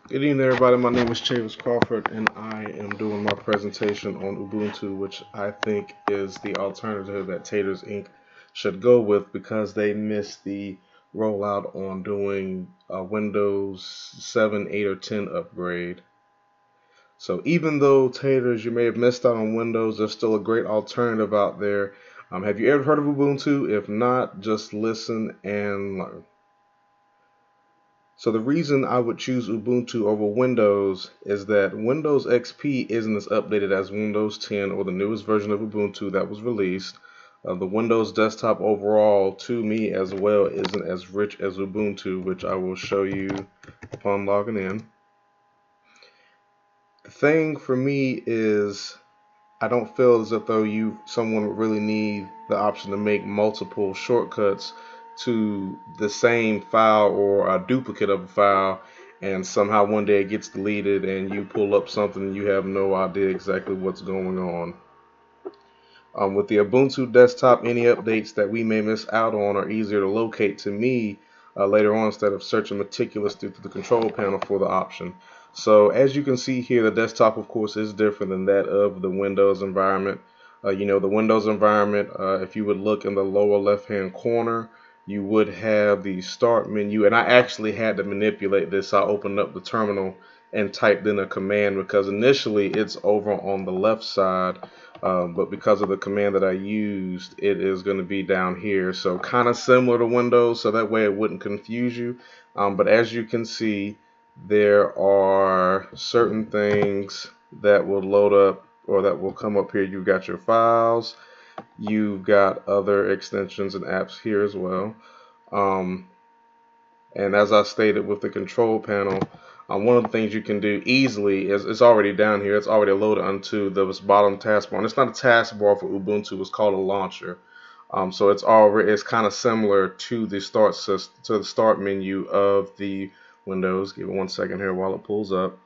Good evening, everybody. My name is Chavis Crawford, and I am doing my presentation on Ubuntu, which I think is the alternative that Taters Inc. should go with because they missed the rollout on doing a Windows 7, 8, or 10 upgrade. So even though Taters, you may have missed out on Windows, there's still a great alternative out there. Have you ever heard of Ubuntu? If not, just listen and learn. So the reason I would choose Ubuntu over Windows is that Windows XP isn't as updated as Windows 10 or the newest version of Ubuntu that was released. The Windows desktop overall, to me as well, isn't as rich as Ubuntu, which I will show you upon logging in. The thing for me is I don't feel as if though someone would really need the option to make multiple shortcuts to the same file or a duplicate of a file, and somehow one day it gets deleted and you pull up something and you have no idea exactly what's going on. With the Ubuntu desktop, any updates that we may miss out on are easier to locate to me later on instead of searching meticulously through the control panel for the option. So as you can see here, the desktop, of course, is different than that of the Windows environment. The Windows environment, if you would look in the lower left-hand corner, you would have the start menu. And I actually had to manipulate this. I opened up the terminal and typed in a command because initially it's over on the left side. But because of the command that I used, it is going to be down here. So kind of similar to Windows, so that way it wouldn't confuse you. But as you can see, there are certain things that will load up or that will come up here. You've got your files, you've got other extensions and apps here as well. Um, and as I stated with the control panel, one of the things you can do easily is it's already down here. It's already loaded onto this bottom taskbar. And it's not a taskbar for Ubuntu. It's called a launcher. So it's kind of similar to the start menu of the Windows. Give it 1 second here while it pulls up.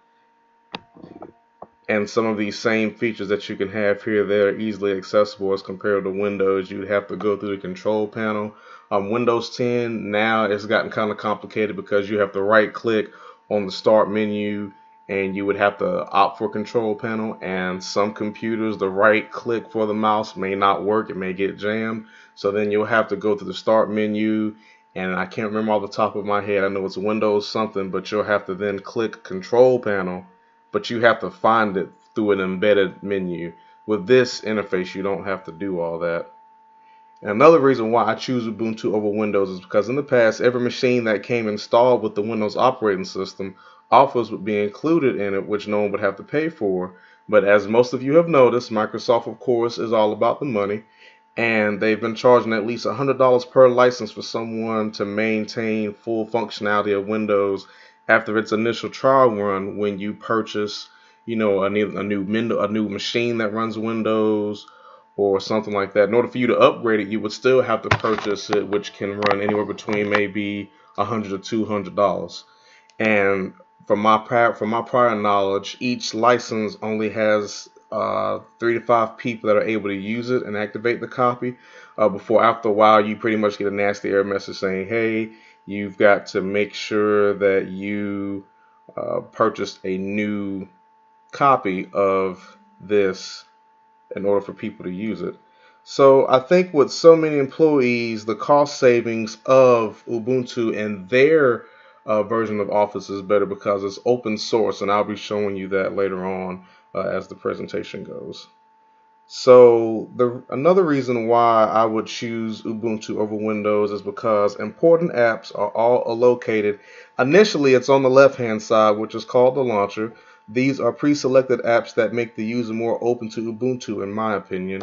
And some of these same features that you can have here, they're easily accessible as compared to Windows. You'd have to go through the control panel. Windows 10 now it's gotten kind of complicated because you have to right click on the start menu and you would have to opt for control panel, and some computers the right click for the mouse may not work. It may get jammed, so then you'll have to go to the start menu, and I can't remember off the top of my head. I know it's Windows something, but you'll have to then click control panel, but you have to find it through an embedded menu. With this interface, you don't have to do all that. And another reason why I choose Ubuntu over Windows is because in the past, every machine that came installed with the Windows operating system offers would be included in it, which no one would have to pay for. But as most of you have noticed, Microsoft, of course, is all about the money, and they've been charging at least $100 per license for someone to maintain full functionality of Windows after its initial trial run when you purchase, a new machine that runs Windows or something like that. In order for you to upgrade it, you would still have to purchase it, which can run anywhere between maybe $100 to $200. And from my prior knowledge, each license only has 3 to 5 people that are able to use it and activate the copy. Before after a while, you pretty much get a nasty error message saying, "Hey, you've got to make sure that you purchased a new copy of this in order for people to use it." So I think with so many employees, the cost savings of Ubuntu and their version of Office is better because it's open source, and I'll be showing you that later on as the presentation goes. So another reason why I would choose Ubuntu over Windows is because important apps are all located. Initially, it's on the left-hand side, which is called the launcher. These are pre-selected apps that make the user more open to Ubuntu, in my opinion.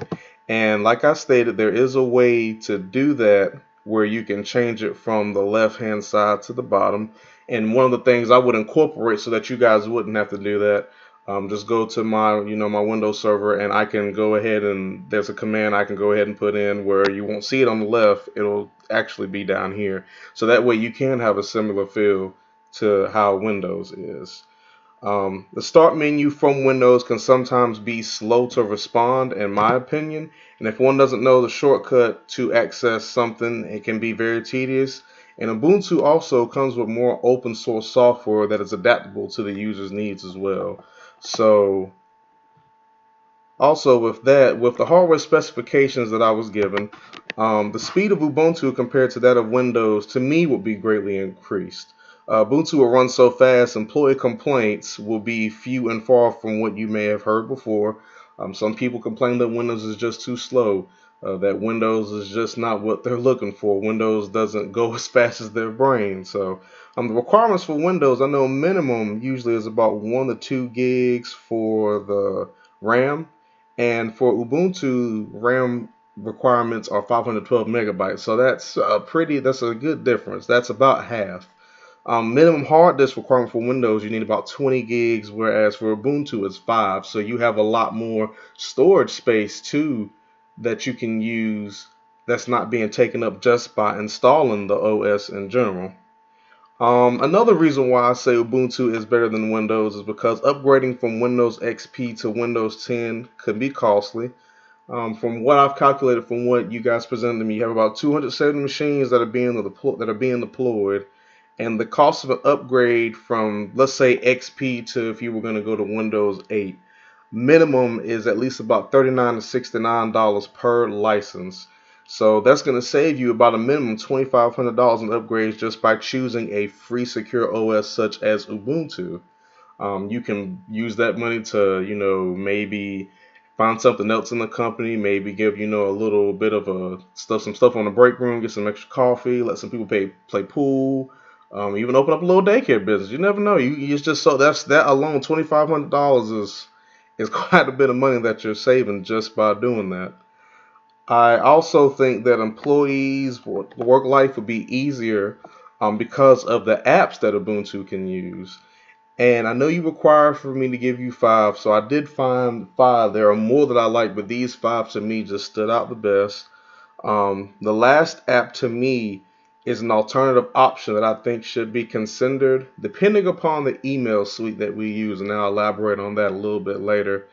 And like I stated, there is a way to do that where you can change it from the left-hand side to the bottom. And one of the things I would incorporate so that you guys wouldn't have to do that, just go to my Windows server, and I can go ahead and there's a command I can go ahead and put in where you won't see it on the left. It'll actually be down here. So that way you can have a similar feel to how Windows is. The start menu from Windows can sometimes be slow to respond, in my opinion. And if one doesn't know the shortcut to access something, it can be very tedious. And Ubuntu also comes with more open source software that is adaptable to the user's needs as well. So also with that, with the hardware specifications that I was given, the speed of Ubuntu compared to that of Windows to me would be greatly increased. Ubuntu will run so fast, employee complaints will be few and far from what you may have heard before. Some people complain that Windows is just too slow, that Windows is just not what they're looking for. Windows doesn't go as fast as their brain. So the requirements for Windows, I know minimum usually is about 1 to 2 gigs for the RAM, and for Ubuntu, RAM requirements are 512 megabytes. So that's a good difference. That's about half. Minimum hard disk requirement for Windows, you need about 20 gigs, whereas for Ubuntu it's 5. So you have a lot more storage space too that you can use that's not being taken up just by installing the OS in general. Another reason why I say Ubuntu is better than Windows is because upgrading from Windows XP to Windows 10 could be costly. From what I've calculated, from what you guys presented to me, you have about 270 machines that are being deployed, and the cost of an upgrade from, let's say, XP to, if you were going to go to Windows 8, minimum is at least about $39 to $69 per license. So that's going to save you about a minimum $2,500 in upgrades just by choosing a free secure OS such as Ubuntu. You can use that money to, maybe find something else in the company, maybe give, a little bit of some stuff on the break room, get some extra coffee, let some people play pool, even open up a little daycare business. You never know. It's just so that alone, $2,500 is quite a bit of money that you're saving just by doing that. I also think that employees' work life would be easier because of the apps that Ubuntu can use. And I know you require for me to give you 5, so I did find 5. There are more that I like, but these 5 to me just stood out the best. The last app to me is an alternative option that I think should be considered depending upon the email suite that we use, and I'll elaborate on that a little bit later.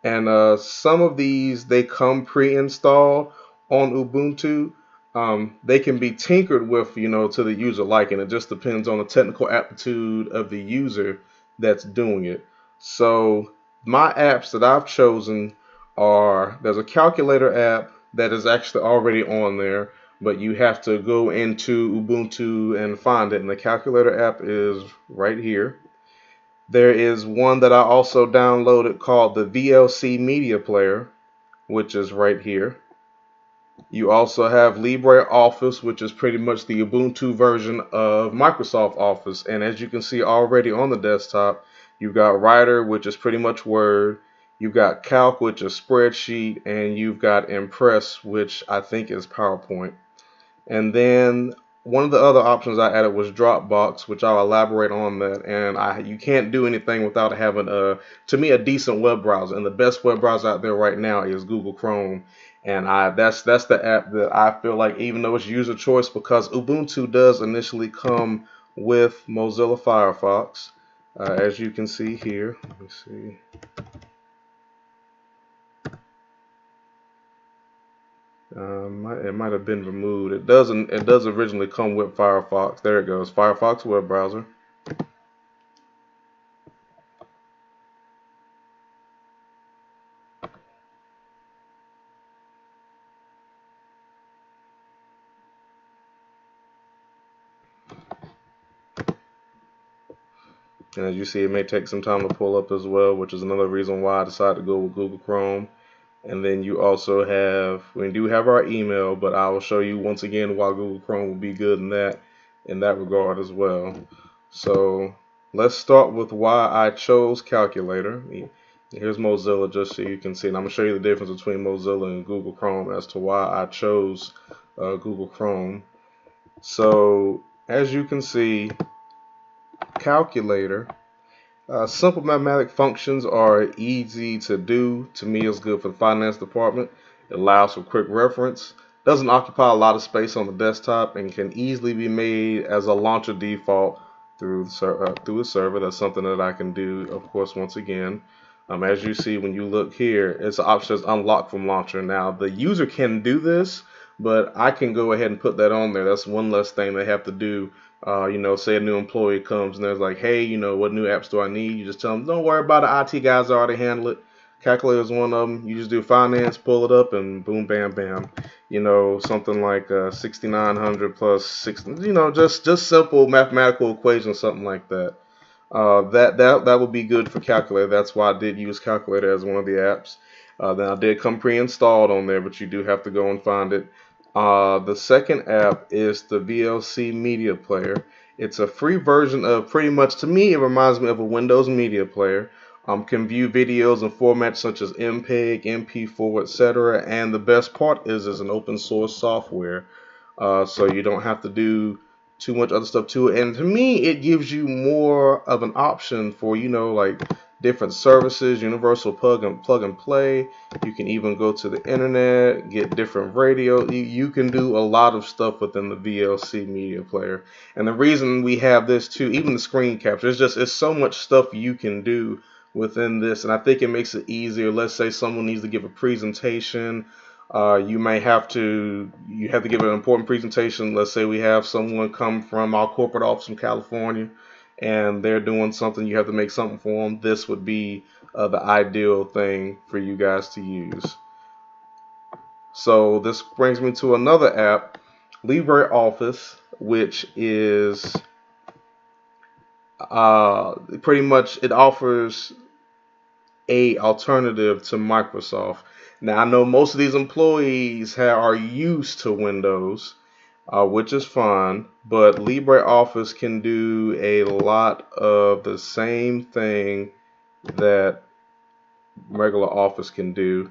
And some of these, they come pre-installed on Ubuntu. They can be tinkered with, to the user liking. It just depends on the technical aptitude of the user that's doing it. So my apps that I've chosen there's a calculator app that is actually already on there, but you have to go into Ubuntu and find it. And the calculator app is right here. There is one that I also downloaded called the VLC Media Player, which is right here. You also have LibreOffice, which is pretty much the Ubuntu version of Microsoft Office. And as you can see already on the desktop, you've got Writer, which is pretty much Word. You've got Calc, which is spreadsheet. And you've got Impress, which I think is PowerPoint. And then one of the other options I added was Dropbox, which I'll elaborate on that. And you can't do anything without having to me, a decent web browser. And the best web browser out there right now is Google Chrome. And that's the app that I feel like, even though it's user choice, because Ubuntu does initially come with Mozilla Firefox, as you can see here. Let me see. It might have been removed. It doesn't. It does originally come with Firefox. There it goes. Firefox web browser. And as you see, it may take some time to pull up as well, which is another reason why I decided to go with Google Chrome. And then you also we do have our email, but I will show you once again why Google Chrome will be good in that regard as well. So let's start with why I chose Calculator. Here's Mozilla just so you can see. And I'm going to show you the difference between Mozilla and Google Chrome as to why I chose Google Chrome. So as you can see, Calculator. Simple mathematic functions are easy to do. To me, it's good for the finance department. It allows for quick reference. Doesn't occupy a lot of space on the desktop and can easily be made as a launcher default through a server. That's something that I can do, of course, once again. As you see, when you look here, it's an option that's unlocked from launcher. Now, the user can do this, but I can go ahead and put that on there. That's one less thing they have to do. Say a new employee comes and there's like, hey, what new apps do I need? You just tell them, don't worry about it. IT guys already handle it. Calculator is one of them. You just do finance, pull it up, and boom, bam, bam. Something like 6,900 plus 6. Just simple mathematical equations, something like that. That would be good for calculator. That's why I did use calculator as one of the apps. Then I did come pre-installed on there, but you do have to go and find it. The second app is the VLC Media Player. It's a free version of pretty much, to me, it reminds me of a Windows Media Player. Can view videos in formats such as MPEG, MP4, etc. And the best part is it's an open source software, so you don't have to do too much other stuff to it. And to me, it gives you more of an option for, like different services, universal plug and play. You can even go to the internet, get different radio. You can do a lot of stuff within the VLC media player. And the reason we have this too, even the screen capture, it's so much stuff you can do within this. And I think it makes it easier. Let's say someone needs to give a presentation. You have to give an important presentation. Let's say we have someone come from our corporate office in California and they're doing something, you have to make something for them. This would be the ideal thing for you guys to use. So this brings me to another app, LibreOffice, which is pretty much, it offers a alternative to Microsoft. Now, I know most of these employees are used to Windows, which is fine, but LibreOffice can do a lot of the same thing that regular Office can do.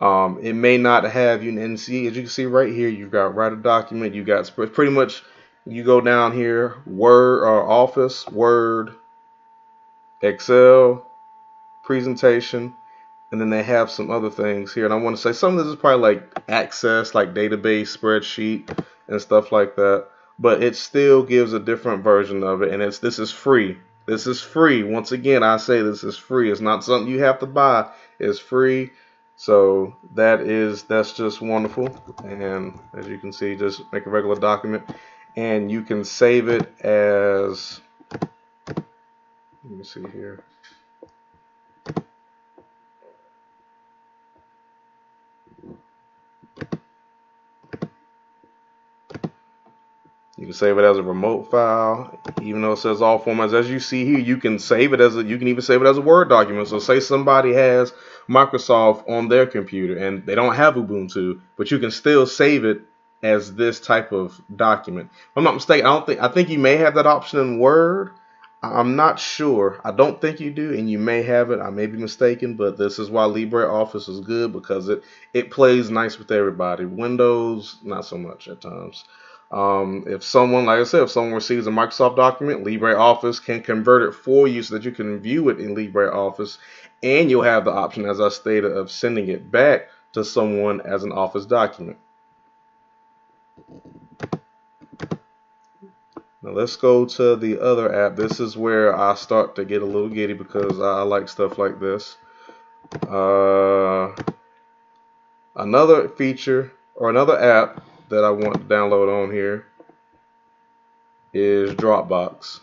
It may not have you, and see, as you can see right here, you've got write a document, you got pretty much, you go down here, Word or Office, Word, Excel, presentation, and then they have some other things here. And I want to say some of this is probably like Access, like database, spreadsheet, and stuff like that. But it still gives a different version of it. And this is free. This is free. Once again, I say this is free. It's not something you have to buy. It's free. So that's just wonderful. And as you can see, just make a regular document. And you can save it as, let me see here. You can save it as a remote file, even though it says all formats. As you see here, you can save it you can even save it as a Word document. So say somebody has Microsoft on their computer and they don't have Ubuntu, but you can still save it as this type of document. If I'm not mistaken, I think you may have that option in Word. I'm not sure. I don't think you do, and you may have it. I may be mistaken, but this is why LibreOffice is good, because it plays nice with everybody. Windows, not so much at times. If someone, like I said, if someone receives a Microsoft document, LibreOffice can convert it for you so that you can view it in LibreOffice, and you'll have the option, as I stated, of sending it back to someone as an Office document. Now let's go to the other app. This is where I start to get a little giddy because I like stuff like this. Another feature or another app that I want to download on here is Dropbox.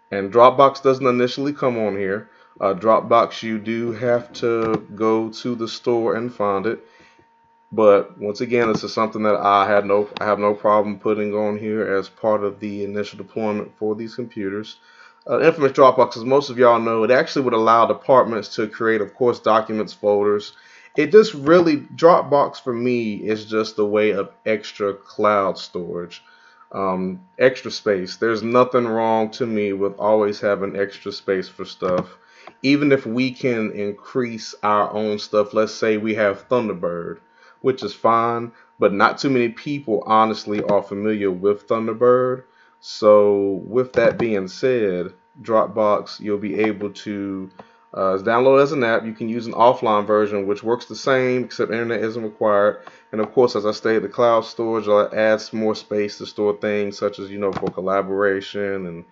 And Dropbox doesn't initially come on here. Dropbox, you do have to go to the store and find it. But once again, this is something that I have no problem putting on here as part of the initial deployment for these computers. Infamous Dropbox, as most of y'all know, it actually would allow departments to create, of course, documents, folders. It just really, Dropbox for me is just a way of extra cloud storage, extra space. There's nothing wrong to me with always having extra space for stuff. Even if we can increase our own stuff, let's say we have Thunderbird, which is fine, but not too many people honestly are familiar with Thunderbird. So with that being said, Dropbox, you'll be able to download as an app. You can use an offline version, which works the same, except internet isn't required. And of course, as I stated, the cloud storage adds more space to store things such as, for collaboration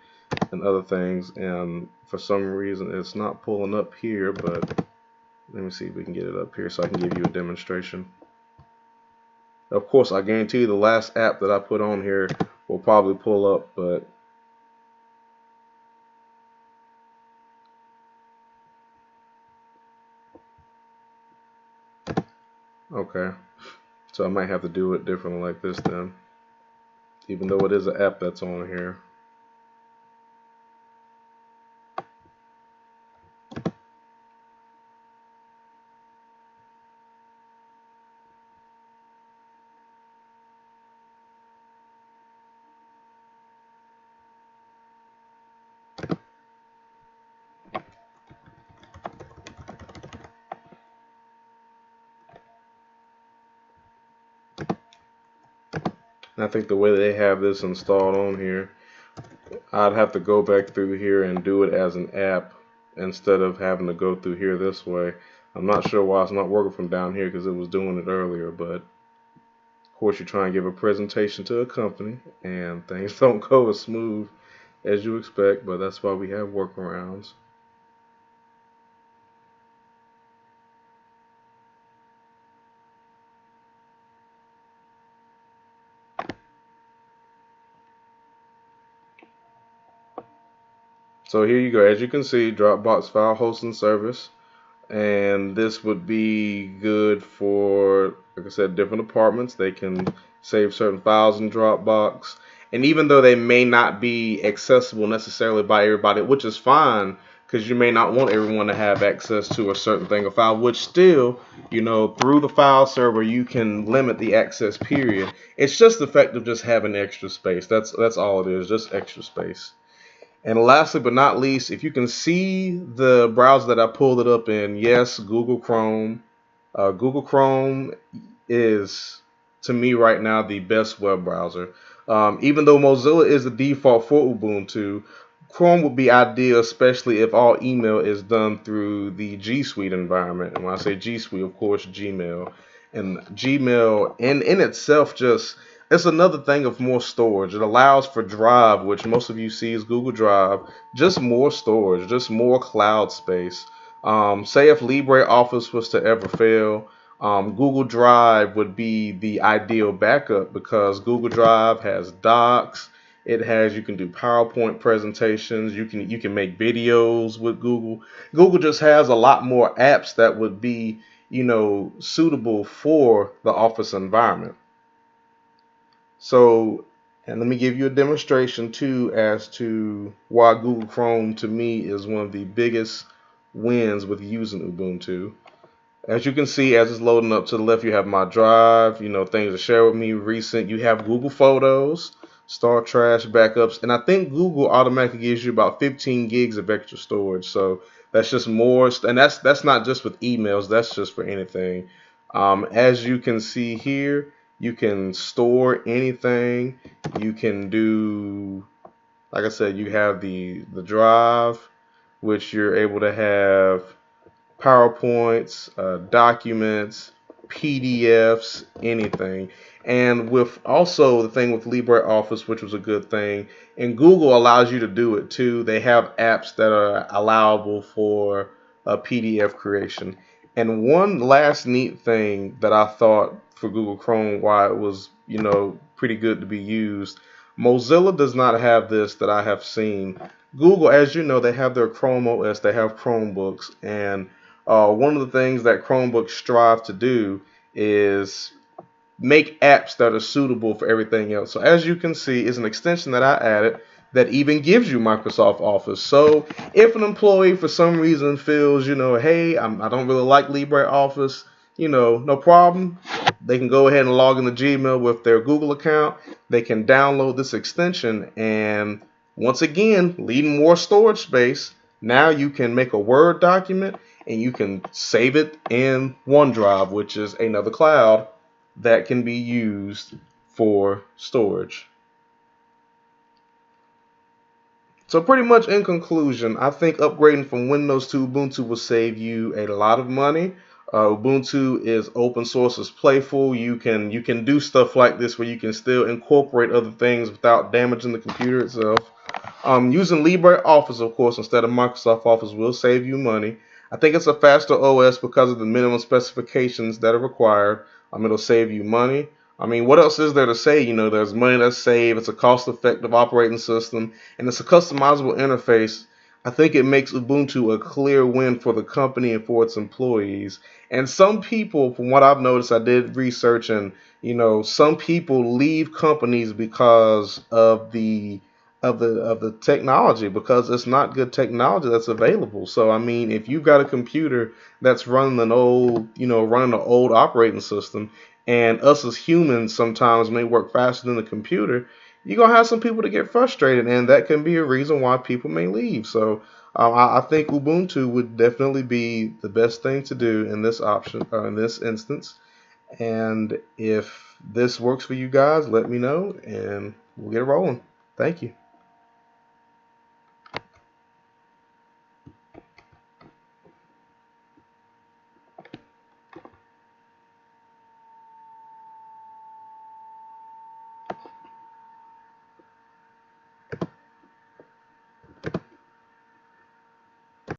and other things. And for some reason, it's not pulling up here, but let me see if we can get it up here so I can give you a demonstration. Of course, I guarantee you the last app that I put on here will probably pull up, but okay. So I might have to do it differently like this then, even though it is an app that's on here. And I think the way they have this installed on here, I'd have to go back through here and do it as an app instead of having to go through here this way. I'm not sure why it's not working from down here because it was doing it earlier, but of course you try and give a presentation to a company and things don't go as smooth as you expect, but that's why we have workarounds. So here you go. As you can see, Dropbox file hosting service. And this would be good for, like I said, different departments. They can save certain files in Dropbox. And even though they may not be accessible necessarily by everybody, which is fine, because you may not want everyone to have access to a certain thing or file, which still, through the file server, you can limit the access period. It's just the fact of just having extra space. That's all it is, just extra space. And lastly but not least, if you can see the browser that I pulled it up in, yes, Google Chrome. Google Chrome is, to me right now, the best web browser. Even though Mozilla is the default for Ubuntu, Chrome would be ideal, especially if all email is done through the G Suite environment. And when I say G Suite, of course, Gmail. And Gmail in itself just, it's another thing of more storage. It allows for Drive, which most of you see is Google Drive, just more storage, just more cloud space. Say if LibreOffice was to ever fail, Google Drive would be the ideal backup because Google Drive has docs. It has, you can do PowerPoint presentations. You can make videos with Google. Google just has a lot more apps that would be, suitable for the office environment. So, and let me give you a demonstration too as to why Google Chrome to me is one of the biggest wins with using Ubuntu. As you can see, as it's loading up to the left, you have my drive, things to share with me recent. You have Google Photos, Star Trash, backups, and I think Google automatically gives you about 15 gigs of extra storage. So that's just more, and that's not just with emails. That's just for anything. As you can see here, you can store anything. You can do, like I said, you have the drive, which you're able to have PowerPoints, documents, PDFs, anything. And with also the thing with LibreOffice, which was a good thing, and Google allows you to do it too. They have apps that are allowable for PDF creation. And one last neat thing that I thought for Google Chrome, why it was, pretty good to be used, Mozilla does not have this that I have seen. Google, as you know, they have their Chrome OS, they have Chromebooks, and one of the things that Chromebooks strive to do is make apps that are suitable for everything else. So as you can see, is an extension that I added that even gives you Microsoft Office. So if an employee for some reason feels, hey, I don't really like LibreOffice, no problem. They can go ahead and log into Gmail with their Google account. They can download this extension and once again, leaving more storage space. Now you can make a Word document and you can save it in OneDrive, which is another cloud that can be used for storage. So pretty much in conclusion, I think upgrading from Windows to Ubuntu will save you a lot of money. Ubuntu is open source, it's playful. You can do stuff like this where you can still incorporate other things without damaging the computer itself. Using LibreOffice, of course, instead of Microsoft Office will save you money. I think it's a faster OS because of the minimum specifications that are required. It'll save you money. I mean, what else is there to say? You know, there's money that's saved. It's a cost-effective operating system, and it's a customizable interface. I think it makes Ubuntu a clear win for the company and for its employees. And some people, from what I've noticed, I did research, and some people leave companies because of the technology, because it's not good technology that's available. So I mean, if you've got a computer that's running an old operating system, and us as humans sometimes may work faster than the computer, you're gonna have some people to get frustrated, and that can be a reason why people may leave. So I think Ubuntu would definitely be the best thing to do in this option, in this instance. And if this works for you guys, let me know, and we'll get it rolling. Thank you.